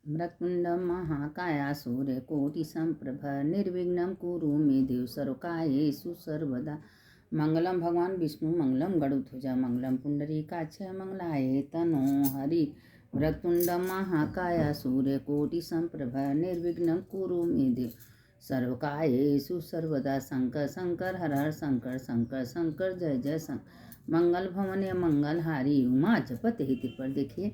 वक्रतुण्डं महाकाय सूर्यकोटिसम्प्रभ निर्विघ्नं कुरु मे देव सर्वकार्येषु सर्वदा। मंगलम भगवान विष्णु मंगलम गरुड़ध्वज मंगलम पुंडरीकाक्ष मंगलाय तनो हरि। वक्रतुण्डं महाकाय सूर्यकोटिसम्प्रभ निर्विघ्नं कुरु मे देव सर्वकार्येषु सर्वदा। शंकर शंकर हर हर शंकर शंकर शंकर जय जय शंकर। मंगल भवन मंगल हारी उमा जपत हित पर। देखिए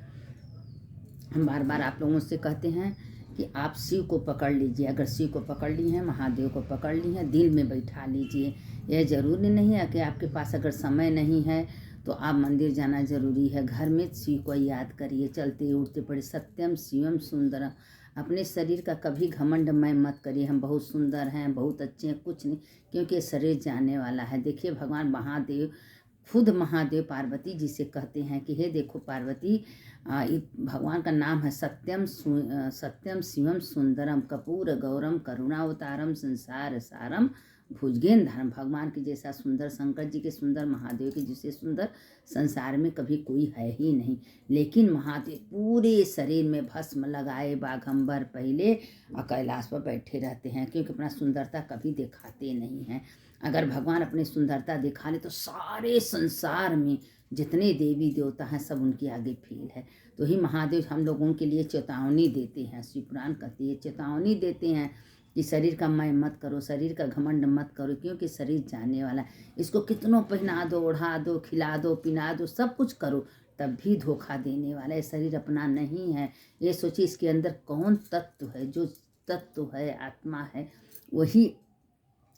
बार बार आप लोगों से कहते हैं कि आप शिव को पकड़ लीजिए। अगर शिव को पकड़ ली हैं, महादेव को पकड़ ली हैं, दिल में बैठा लीजिए। यह ज़रूरी नहीं है कि आपके पास अगर समय नहीं है तो आप मंदिर जाना ज़रूरी है। घर में शिव को याद करिए, चलते उठते पड़े। सत्यम शिवम सुंदरम। अपने शरीर का कभी घमंड मैं मत करिए, हम बहुत सुंदर हैं, बहुत अच्छे हैं, कुछ नहीं, क्योंकि शरीर जाने वाला है। देखिए भगवान महादेव खुद महादेव पार्वती जी से कहते हैं कि हे देखो पार्वती, भगवान का नाम है सत्यम शिवम सुंदरम कपूर गौरम करुणावतारम संसार सारम भुजगेंद्रम। भगवान के जैसा सुंदर, शंकर जी के सुंदर, महादेव के जैसे सुंदर संसार में कभी कोई है ही नहीं। लेकिन महादेव पूरे शरीर में भस्म लगाए बाघंबर पहले और कैलाश पर बैठे रहते हैं, क्योंकि अपना सुंदरता कभी दिखाते नहीं हैं। अगर भगवान अपनी सुंदरता दिखा ले तो सारे संसार में जितने देवी देवता हैं सब उनके आगे फेल है। तो ही महादेव हम लोगों के लिए चेतावनी देते हैं। शिव पुराण कहती है, चेतावनी देते हैं कि शरीर का मैं मत करो, शरीर का घमंड मत करो, क्योंकि शरीर जाने वाला है। इसको कितनों पहना दो, ओढ़ा दो, खिला दो, पिला दो, सब कुछ करो, तब भी धोखा देने वाला है। शरीर अपना नहीं है। ये सोचिए इसके अंदर कौन तत्व है, जो तत्व है आत्मा है वही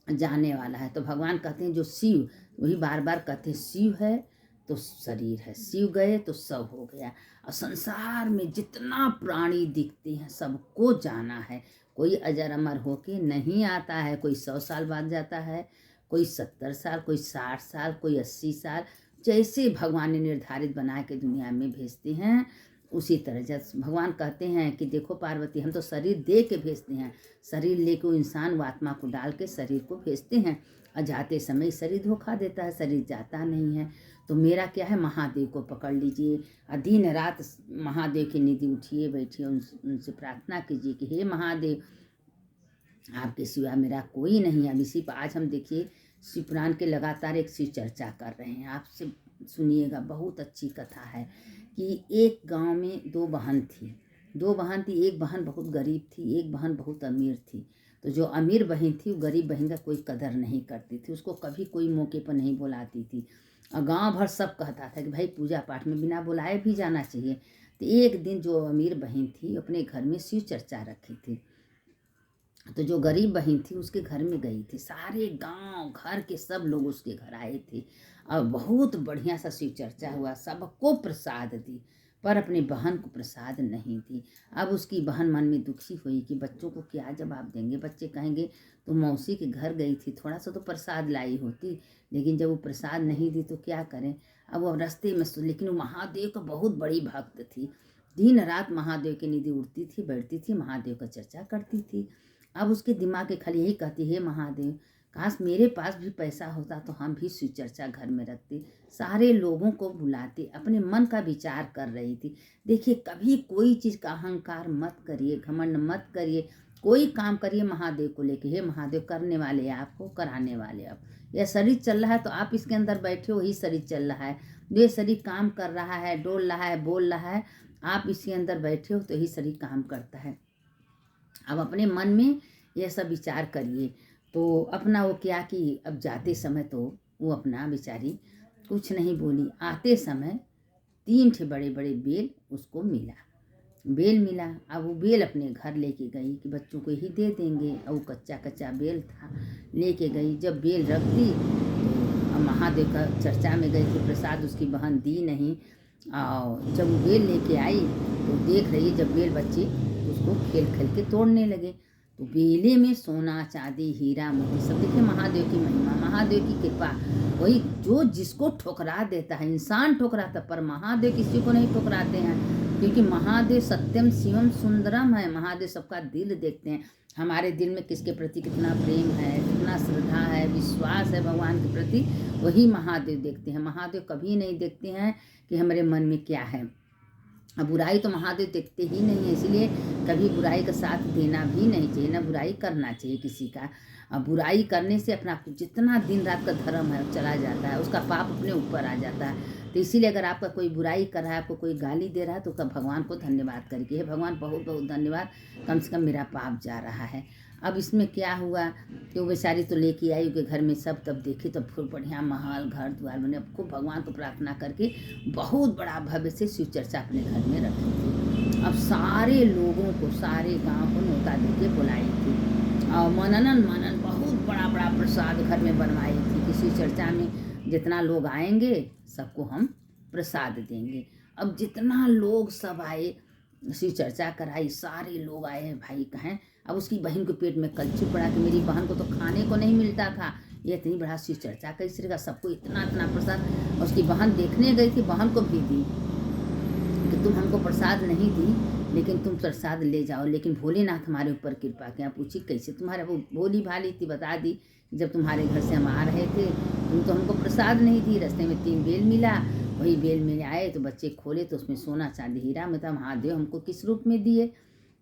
जाने वाला है। तो भगवान कहते हैं जो शिव, वही बार बार कहते हैं शिव है तो शरीर है, शिव गए तो सब हो गया। और संसार में जितना प्राणी दिखते हैं सबको जाना है। कोई अजर अमर होके नहीं आता है। कोई 100 साल बाद जाता है, कोई 70 साल, कोई 60 साल, कोई 80 साल, जैसे भगवान ने निर्धारित बना के दुनिया में भेजते हैं उसी तरह। जब भगवान कहते हैं कि देखो पार्वती, हम तो शरीर दे के भेजते हैं, शरीर लेके वो इंसान वो आत्मा को डाल के शरीर को भेजते हैं, और जाते समय शरीर धोखा देता है, शरीर जाता नहीं है। तो मेरा क्या है, महादेव को पकड़ लीजिए और दिन रात महादेव की निधि उठिए बैठिए, उनसे प्रार्थना कीजिए कि हे महादेव, आपके सिवा मेरा कोई नहीं है। अब इसी पर आज हम देखिए शिव पुराण के लगातार एक शिव चर्चा कर रहे हैं। आपसे सुनिएगा, बहुत अच्छी कथा है कि एक गांव में दो बहन थी। एक बहन बहुत गरीब थी, एक बहन बहुत अमीर थी। तो जो अमीर बहन थी वो गरीब बहन का कोई कदर नहीं करती थी, उसको कभी कोई मौके पर नहीं बुलाती थी। और गांव भर सब कहता था कि भाई पूजा पाठ में बिना बुलाए भी जाना चाहिए। तो एक दिन जो अमीर बहन थी अपने घर में शिव चर्चा रखी थी। तो जो गरीब बहन थी उसके घर में गई थी, सारे गांव घर के सब लोग उसके घर आए थे और बहुत बढ़िया सा शिव चर्चा हुआ। सबको प्रसाद दी, पर अपनी बहन को प्रसाद नहीं दी। अब उसकी बहन मन में दुखी हुई कि बच्चों को क्या जवाब देंगे। बच्चे कहेंगे तो मौसी के घर गई थी, थोड़ा सा तो प्रसाद लाई होती, लेकिन जब वो प्रसाद नहीं दी तो क्या करें। अब वो रास्ते में लेकिन वो महादेव का बहुत बड़ी भक्त थी। दिन रात महादेव की निधि उठती थी, बैठती थी, महादेव का चर्चा करती थी। अब उसके दिमाग के खाली यही कहती है, महादेव काश मेरे पास भी पैसा होता तो हम भी शिव चर्चा घर में रखते, सारे लोगों को बुलाते। अपने मन का विचार कर रही थी। देखिए कभी कोई चीज़ का अहंकार मत करिए, घमंड मत करिए, कोई काम करिए महादेव को लेके। हे महादेव करने वाले आपको, कराने वाले आप। यह शरीर चल रहा है तो आप इसके अंदर बैठे, वही शरीर चल रहा है। ये शरीर काम कर रहा है, डोल रहा है, बोल रहा है, आप इसके अंदर बैठे हो तो यही शरीर काम करता है। अब अपने मन में यह सब विचार करिए। तो अपना वो क्या कि अब जाते समय तो वो अपना बेचारी कुछ नहीं बोली। आते समय 3 ठे बड़े बड़े बेल उसको मिला। अब वो बेल अपने घर लेके गई कि बच्चों को ही दे देंगे। और वो कच्चा कच्चा बेल था, लेके गई। जब बेल रख दी तो महादेव का चर्चा में गई तो प्रसाद उसकी बहन दी नहीं। और जब वो बेल लेके आई तो देख रही, जब बेल बच्चे उसको खेल खेल के तोड़ने लगे। तो बेले में सोना चांदी हीरा मोती सब। देखिए महादेव की महिमा, महादेव की कृपा। वही जो जिसको ठुकरा देता है, इंसान ठुकराता, पर महादेव किसी को नहीं ठुकराते हैं, क्योंकि महादेव सत्यम शिवम सुंदरम है। महादेव सबका दिल देखते हैं, हमारे दिल में किसके प्रति कितना प्रेम है, कितना श्रद्धा है, विश्वास है भगवान के प्रति, वही महादेव देखते हैं। महादेव कभी नहीं देखते हैं कि हमारे मन में क्या है। अब बुराई तो महादेव देखते ही नहीं है, इसीलिए कभी बुराई का साथ देना भी नहीं चाहिए, ना बुराई करना चाहिए किसी का। अब बुराई करने से अपना जितना दिन रात का धर्म है चला जाता है, उसका पाप अपने ऊपर आ जाता है। तो इसीलिए अगर आपका कोई बुराई कर रहा है, आपको कोई गाली दे रहा है, तो उसका भगवान को धन्यवाद करके, हे भगवान बहुत बहुत धन्यवाद, कम से कम मेरा पाप जा रहा है। अब इसमें क्या हुआ कि वो बेचारी तो लेके आई उसके घर में, सब तब देखे तो फिर बढ़िया महल घर द्वार बने। अब खूब भगवान को प्रार्थना करके बहुत बड़ा भव्य से शिव चर्चा अपने घर में रखी थी। अब सारे लोगों को, सारे गांव को न्योता देके बुलाई थी और मनन बहुत बड़ा बड़ा प्रसाद घर में बनवाई थी कि शिव चर्चा में जितना लोग आएंगे सबको हम प्रसाद देंगे। अब जितना लोग सब आए, शिव चर्चा कराई, सारे लोग आए हैं भाई कहें। अब उसकी बहन के पेट में कलछुल पड़ा कि मेरी बहन को तो खाने को नहीं मिलता था, ये इतनी बड़ा शिव चर्चा कैसे रहेगा, सबको इतना इतना प्रसाद। उसकी बहन देखने गई थी, बहन को भी दी कि तुम हमको प्रसाद नहीं दी लेकिन तुम प्रसाद ले जाओ, लेकिन भोलेनाथ हमारे ऊपर कृपा किया। पूछी कैसे, तुम्हारे वो भोली भाली थी, बता दी जब तुम्हारे घर से हम आ रहे थे तुम तो हमको प्रसाद नहीं दी, रास्ते में 3 बेल मिला, वही बेल में आए तो बच्चे खोले तो उसमें सोना चांदी हीरा, मतलब महादेव हमको किस रूप में दिए।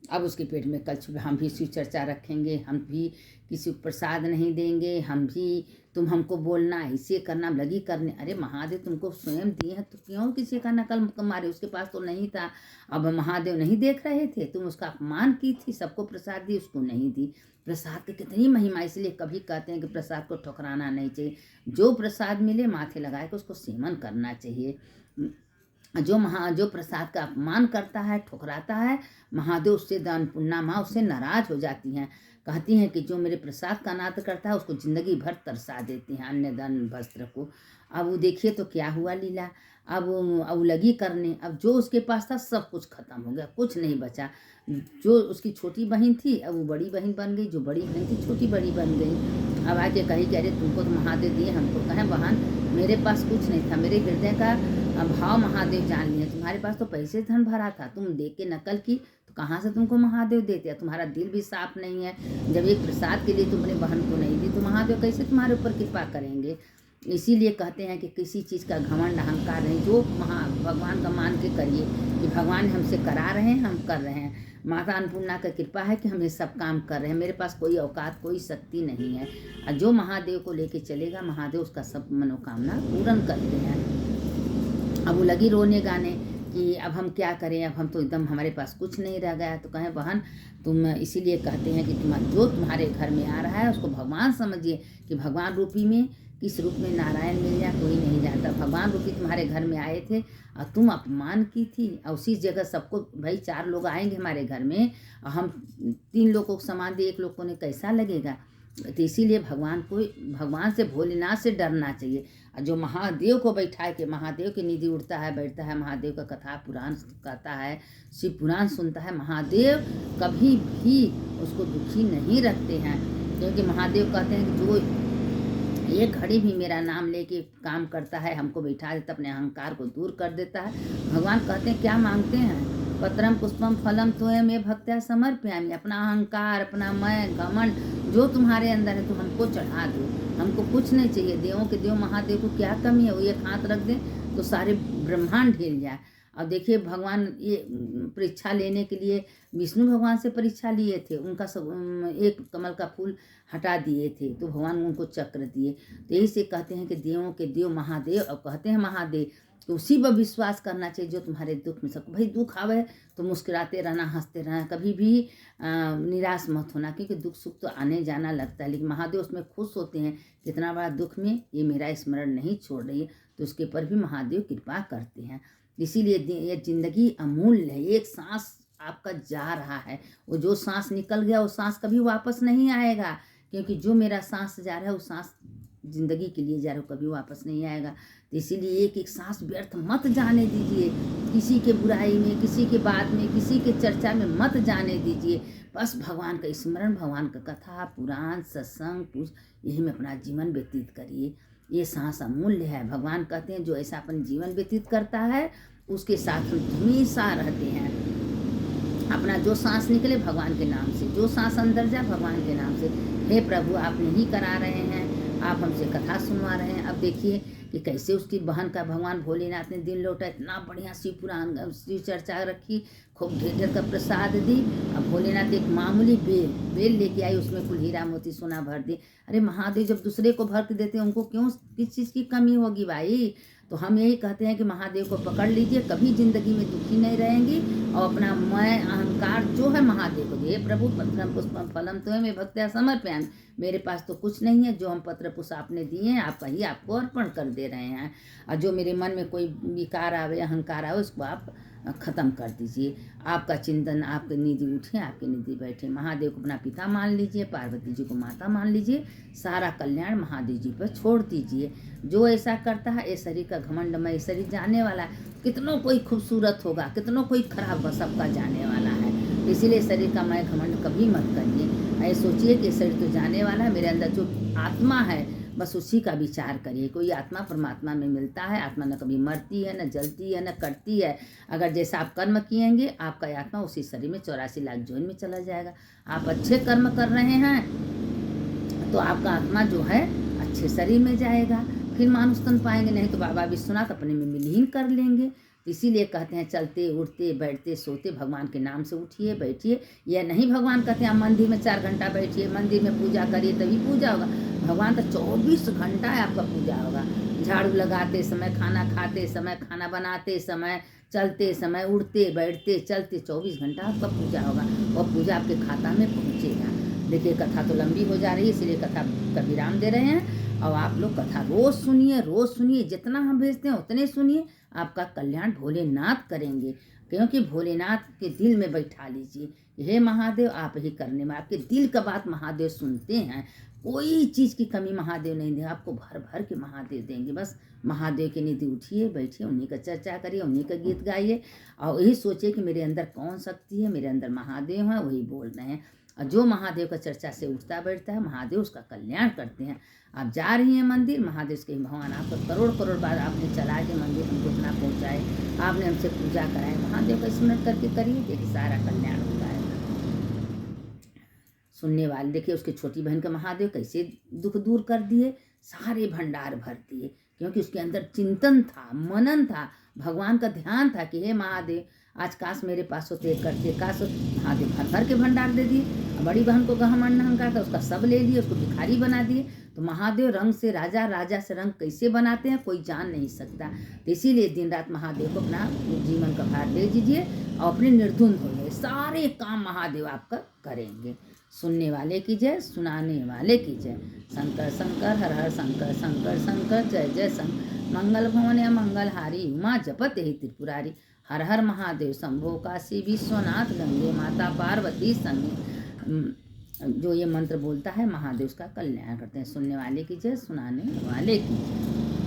अब उसके पेट में कलछुल, हम भी शिव चर्चा रखेंगे, हम भी किसी को प्रसाद नहीं देंगे, हम भी, तुम हमको बोलना ऐसे करना, लगी करने। अरे महादेव तुमको स्वयं दिए हैं तो क्यों किसी का नकल मारे, उसके पास तो नहीं था। अब महादेव नहीं देख रहे थे, तुम उसका अपमान की थी, सबको प्रसाद दी, उसको नहीं दी। प्रसाद की कितनी महिमा, इसलिए कभी कहते हैं कि प्रसाद को ठुकराना नहीं चाहिए। जो प्रसाद मिले माथे लगाए के उसको सेवन करना चाहिए। जो प्रसाद का अपमान करता है, ठुकराता है, महादेव उससे दान पुण्य माँ उससे नाराज हो जाती हैं। कहती हैं कि जो मेरे प्रसाद का अनादर करता है उसको जिंदगी भर तरसा देती हैं अन्य धन वस्त्र को। अब वो देखिए तो क्या हुआ लीला। अब लगी करने, अब जो उसके पास था सब कुछ खत्म हो गया, कुछ नहीं बचा। जो उसकी छोटी बहन थी अब वो बड़ी बहन बन गई, जो बड़ी बहन थी छोटी बड़ी बन गई। अब आके कही कि अरे तुमको तो महादेव दिए, हमको कहें बहन मेरे पास कुछ नहीं था, मेरे हृदय का भाव महादेव जान लिए, तुम्हारे पास तो पैसे धन भरा था, तुम देख के नकल की तो कहाँ से तुमको महादेव देते हैं, तुम्हारा दिल भी साफ नहीं है। जब एक प्रसाद के लिए तुमने बहन को नहीं दी तो महादेव कैसे तुम्हारे ऊपर कृपा करेंगे। इसीलिए कहते हैं कि किसी चीज़ का घमंड अहंकार नहीं, जो भगवान का मान के करिए कि भगवान हमसे करा रहे हैं, हम कर रहे हैं। माता अन्नपूर्णा का कृपा है कि हम ये सब काम कर रहे हैं, मेरे पास कोई औकात कोई शक्ति नहीं है। और जो महादेव को लेके चलेगा महादेव उसका सब मनोकामना पूर्ण करते हैं। अब वो लगी रोने गाने कि अब हम क्या करें, अब हम तो एकदम हमारे पास कुछ नहीं रह गया। तो कहें बहन तुम, इसीलिए कहते हैं कि जो तुम्हारे घर में आ रहा है उसको भगवान समझिए कि भगवान रूपी में किस रूप में नारायण मिल जाए कोई नहीं जानता। भगवान रूपी तुम्हारे घर में आए थे और तुम अपमान की थी, और उसी जगह सबको, भाई 4 लोग आएंगे हमारे घर में और हम 3 लोगों को सामान दिए, 1 लोग को ने कैसा लगेगा। तो इसीलिए भगवान से भोलेनाथ से डरना चाहिए। और जो महादेव को बैठाए के महादेव की निधि उठता है बैठता है, महादेव का कथा पुराण कहता है, शिव पुराण सुनता है, महादेव कभी भी उसको दुखी नहीं रखते हैं। क्योंकि महादेव कहते हैं कि जो एक घड़ी भी मेरा नाम लेके काम करता है, हमको बैठा देता, अपने अहंकार को दूर कर देता है। भगवान कहते हैं क्या मांगते हैं, पत्रम पुष्पम फलम तोयम ये भक्त्या समर्पयामि। अपना अहंकार, अपना मैं, घमंड जो तुम्हारे अंदर है तो हमको चढ़ा दो, हमको कुछ नहीं चाहिए। देवों के देव महादेव को क्या कमी है, वो एक हाथ रख दें तो सारे ब्रह्मांड हिल जाए। और देखिए भगवान ये परीक्षा लेने के लिए विष्णु भगवान से परीक्षा लिए थे, उनका सब एक कमल का फूल हटा दिए थे तो भगवान उनको चक्र दिए। तो यही से कहते हैं कि देवों के देव महादेव, और कहते हैं महादेव तो उसी पर विश्वास करना चाहिए जो तुम्हारे दुख में सबको, भाई दुख आवे तो मुस्कुराते रहना, हंसते रहना, कभी भी निराश मत होना, क्योंकि दुख सुख तो आने जाना लगता है, लेकिन महादेव उसमें खुश होते हैं कि इतना बड़ा दुख में ये मेरा स्मरण नहीं छोड़ रही है, तो उसके पर भी महादेव कृपा करते हैं। इसीलिए ये जिंदगी अमूल्य है, एक सांस आपका जा रहा है, वो जो सांस निकल गया वो सांस कभी वापस नहीं आएगा, क्योंकि जो मेरा सांस जा रहा है वो सांस जिंदगी के लिए जा रहा है, कभी वापस नहीं आएगा। तो इसीलिए एक एक सांस व्यर्थ मत जाने दीजिए, किसी के बुराई में, किसी के बात में, किसी के चर्चा में मत जाने दीजिए। बस भगवान का स्मरण, भगवान का कथा पुराण सत्संग पूज, यही में अपना जीवन व्यतीत करिए। ये सांस अमूल्य है। भगवान कहते हैं जो ऐसा अपन जीवन व्यतीत करता है उसके साथ हम हमेशा रहते हैं। अपना जो सांस निकले भगवान के नाम से, जो सांस अंदर जाए भगवान के नाम से। हे प्रभु आप नहीं करा रहे हैं, आप हमसे कथा सुनवा रहे हैं। अब देखिए कि कैसे उसकी बहन का भगवान भोलेनाथ ने दिन लौटा, इतना बढ़िया शिव पुराण शिव चर्चा रखी, खूब ढेर ढेर का प्रसाद दी। अब भोलेनाथ एक मामूली बेल लेके आई, उसमें कुल हीरा मोती सोना भर दी। अरे महादेव जब दूसरे को भर के देते हैं, उनको क्यों किस चीज़ की कमी होगी भाई। तो हम यही कहते हैं कि महादेव को पकड़ लीजिए, कभी जिंदगी में दुखी नहीं रहेंगी। और अपना मैं अहंकार जो है महादेव को दिए, प्रभु पत्रम पुष्पम फलम त्वमेव भक्त्या समर्पयामि। मेरे पास तो कुछ नहीं है, जो हम पत्र पुष्प आपने दिए हैं आपका ही आपको अर्पण कर दे रहे हैं। और जो मेरे मन में कोई विकार आवे, अहंकार आवे, उसको आप ख़त्म कर दीजिए। आपका चिंतन, आपके निधि उठे, आपके निधि बैठे। महादेव को अपना पिता मान लीजिए, पार्वती जी को माता मान लीजिए, सारा कल्याण महादेव जी पर छोड़ दीजिए। जो ऐसा करता है, ये शरीर का घमंड में शरीर जाने वाला है। कितनों कोई खूबसूरत होगा, कितनों कोई खराब होगा, सबका जाने वाला है। इसीलिए शरीर का मैं घमंड कभी मत करिए। ऐसे सोचिए कि शरीर तो जाने वाला है, मेरे अंदर जो आत्मा है बस उसी का विचार करिए। कोई आत्मा परमात्मा में मिलता है, आत्मा न कभी मरती है, न जलती है, न कटती है। अगर जैसा आप कर्म किएंगे, आपका आत्मा उसी शरीर में 84 लाख जोन में चला जाएगा। आप अच्छे कर्म कर रहे हैं तो आपका आत्मा जो है अच्छे शरीर में जाएगा, फिर मानुष तन पाएंगे। नहीं तो बाबा विश्वनाथ अपने में विलीन कर लेंगे। इसीलिए कहते हैं चलते उठते बैठते सोते भगवान के नाम से उठिए बैठिए। यह नहीं भगवान कहते हैं आप मंदिर में 4 घंटा बैठिए, मंदिर में पूजा करिए तभी पूजा होगा। भगवान तो 24 घंटा आपका पूजा होगा। झाड़ू लगाते समय, खाना खाते समय, खाना बनाते समय, चलते समय, उठते बैठते चलते 24 घंटा आपका पूजा होगा और पूजा आपके खाता में पहुँचेगा। देखिए कथा तो लंबी हो जा रही है, इसलिए कथा का विराम दे रहे हैं। और आप लोग कथा रोज़ सुनिए, जितना हम भेजते हैं उतने सुनिए। आपका कल्याण भोलेनाथ करेंगे, क्योंकि भोलेनाथ के दिल में बैठा लीजिए। हे महादेव आप ही करने में, आपके दिल का बात महादेव सुनते हैं। कोई चीज़ की कमी महादेव नहीं देंगे, आपको भर भर के महादेव देंगे। बस महादेव के निधि उठिए बैठिए, उन्हीं का चर्चा करिए, उन्हीं का गीत गाइए और यही सोचिए कि मेरे अंदर कौन शक्ति है, मेरे अंदर महादेव है, वही बोल रहे हैं। और जो महादेव का चर्चा से उठता बैठता है, महादेव उसका कल्याण करते हैं। आप जा रही हैं मंदिर, महादेव के भगवान आपको करोड़ करोड़ बार आपने चला के मंदिर हमको इतना पहुँचाए, आपने हमसे पूजा कराए, महादेव का स्मरण करके करिए, देखिए सारा कल्याण होता है। सुनने वाले देखिए उसकी छोटी बहन का महादेव कैसे दुख दूर कर दिए, सारे भंडार भर दिए, क्योंकि उसके अंदर चिंतन था, मनन था, भगवान का ध्यान था कि हे महादेव आज काश मेरे पास होते करते, काश महादेव भर भर के भंडार दे दिए। बड़ी बहन को घमंड अहंकार था, उसका सब ले लिए, उसको भिखारी बना दिए। तो महादेव रंग से राजा, राजा से रंग कैसे बनाते हैं कोई जान नहीं सकता। तो इसीलिए दिन रात महादेव को अपना जीवन का भार दे दीजिए और अपने निर्धुंध हो गए, सारे काम महादेव आपका करेंगे। सुनने वाले की जय, सुनाने वाले की जय। शंकर शंकर हर हर शंकर, शंकर शंकर जय जय शंकर। मंगल भवन या मंगलहारी, उमा जपत ही त्रिपुरारी। हर हर महादेव शंभो काशी विश्वनाथ, गंगे माता पार्वती संगे। जो ये मंत्र बोलता है महादेव उसका कल्याण करते हैं। सुनने वाले की जय, सुनाने वाले की जय।